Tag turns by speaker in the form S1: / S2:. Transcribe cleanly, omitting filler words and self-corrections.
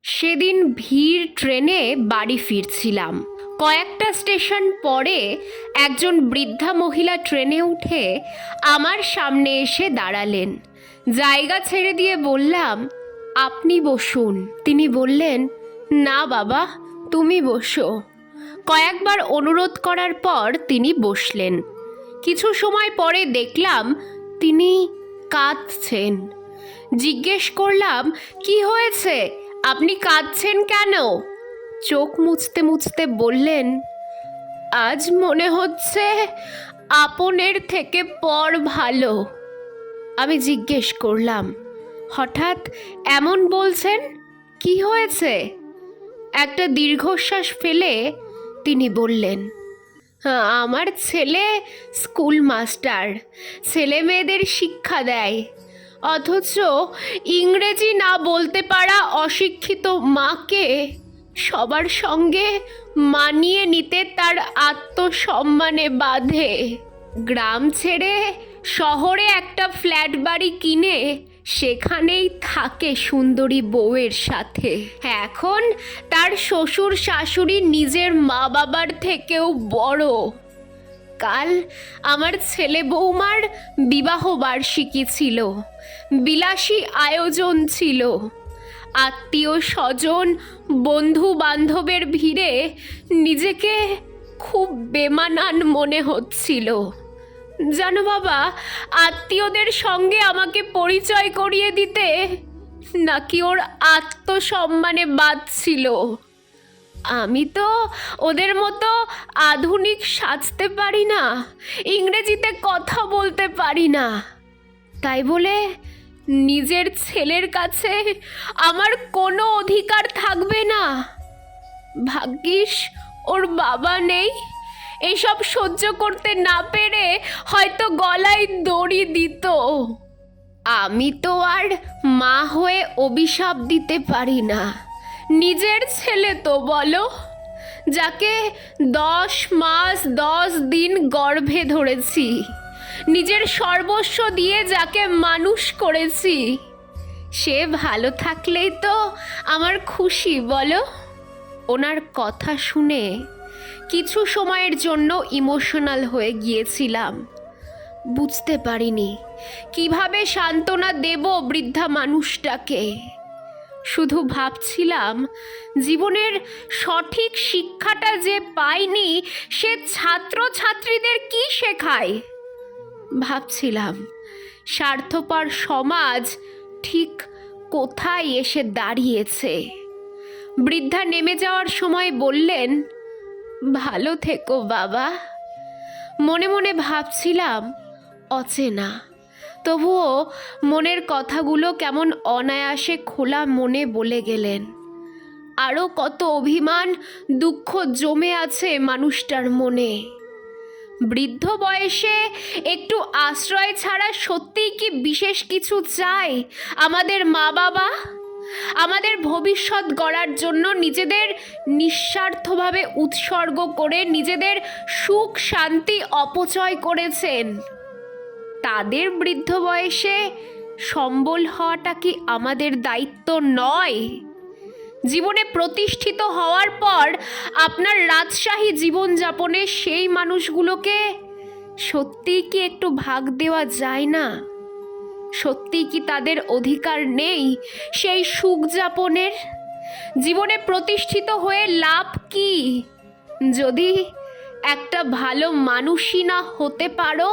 S1: সেদিন ভিড় ট্রেনে বাড়ি ফিরছিলাম। কয়েকটা স্টেশন পরে একজন বৃদ্ধা মহিলা ট্রেনে উঠে আমার সামনে এসে দাঁড়ালেন। জায়গা ছেড়ে দিয়ে বললাম, আপনি বসুন। তিনি বললেন, না বাবা, তুমি বসো। কয়েকবার অনুরোধ করার পর তিনি বসলেন। কিছু সময় পরে দেখলাম তিনি কাঁদছেন। জিজ্ঞেস করলাম, কি হয়েছে, আপনি কাঁদছেন কেন? চোখ মুছতে মুছতে বললেন, আজ মনে হচ্ছে আপনের থেকে পর ভালো। আমি জিজ্ঞেস করলাম, হঠাৎ এমন বলছেন, কি হয়েছে? একটা দীর্ঘশ্বাস ফেলে তিনি বললেন, আমার ছেলে স্কুল মাস্টার, ছেলে মেয়েদের শিক্ষা দেয়, অথচ ইংরেজি না বলতে পারা অশিক্ষিত মাকে সবার সঙ্গে মানিয়ে নিতে তার আত্মসম্মানে বাধে। গ্রাম ছেড়ে শহরে একটা ফ্ল্যাট বাড়ি কিনে সেখানেই থাকে সুন্দরী বউয়ের সাথে। এখন তার শ্বশুর শাশুড়ি নিজের মা বাবার থেকেও বড়। কাল আমার ছেলে বৌমার বিবাহ বার্ষিকী ছিল, বিলাসী আয়োজন ছিল। আত্মীয় স্বজন বন্ধু বান্ধবের ভিড়ে নিজেকে খুব বেমানান মনে হচ্ছিল। জানো বাবা, আত্মীয়দের সঙ্গে আমাকে পরিচয় করিয়ে দিতে নাকি ওর আত্মসম্মানে বাধছিল। আমি তো ওদের মতো আধুনিক সাজতে পারি না, ইংরেজিতে কথা বলতে পারি না, তাই বলে নিজের ছেলের কাছে আমার কোনো অধিকার থাকবে না? ভাগ্যিস ওর বাবা নেই, এসব সহ্য করতে না পেরে হয়তো গলায় দড়ি দিত। আমি তো আর মা হয়ে অভিশাপ দিতে পারি না। নিজের ছেলে তো বলো, যাকে 10 মাস 10 দিন গর্ভে ধরেছি, নিজের সর্বস্ব দিয়ে যাকে মানুষ করেছি, সে ভালো থাকলেই তো আমার খুশি বলো। ওনার কথা শুনে কিছু সময়ের জন্য ইমোশনাল হয়ে গিয়েছিলাম। বুঝতে পারিনি কিভাবে সান্ত্বনা দেব বৃদ্ধা মানুষটাকে। শুধু ভাবছিলাম, জীবনের সঠিক শিক্ষাটা যে পাইনি সে ছাত্রছাত্রীদের কি শেখায়। ভাবছিলাম, স্বার্থপর সমাজ ঠিক কোথায় এসে দাঁড়িয়েছে। বৃদ্ধা নেমে যাওয়ার সময় বললেন, ভালো থেকো বাবা। মনে মনে ভাবছিলাম, অচেনা, তবুও মনের কথাগুলো কেমন অনায়াসে খোলা মনে বলে গেলেন। আরও কত অভিমান দুঃখ জমে আছে মানুষটার মনে। বৃদ্ধ বয়সে একটু আশ্রয় ছাড়া সত্যিই কি বিশেষ কিছু চাই আমাদের মা বাবা? আমাদের ভবিষ্যৎ গড়ার জন্য নিজেদের নিঃস্বার্থভাবে উৎসর্গ করে নিজেদের সুখ শান্তি অপচয় করেছেন। তাদের বৃদ্ধ বয়সে সম্বল হওয়াটা কি আমাদের দায়িত্ব নয়? জীবনে প্রতিষ্ঠিত হওয়ার পর আপনার রাজশাহী জীবনযাপনে সেই মানুষগুলোকে সত্যিই কি একটু ভাগ দেওয়া যায় না? সত্যিই কি তাদের অধিকার নেই সেই সুখ যাপনের? জীবনে প্রতিষ্ঠিত হয়ে লাভ কি যদি একটা ভালো মানুষই না হতে পারো?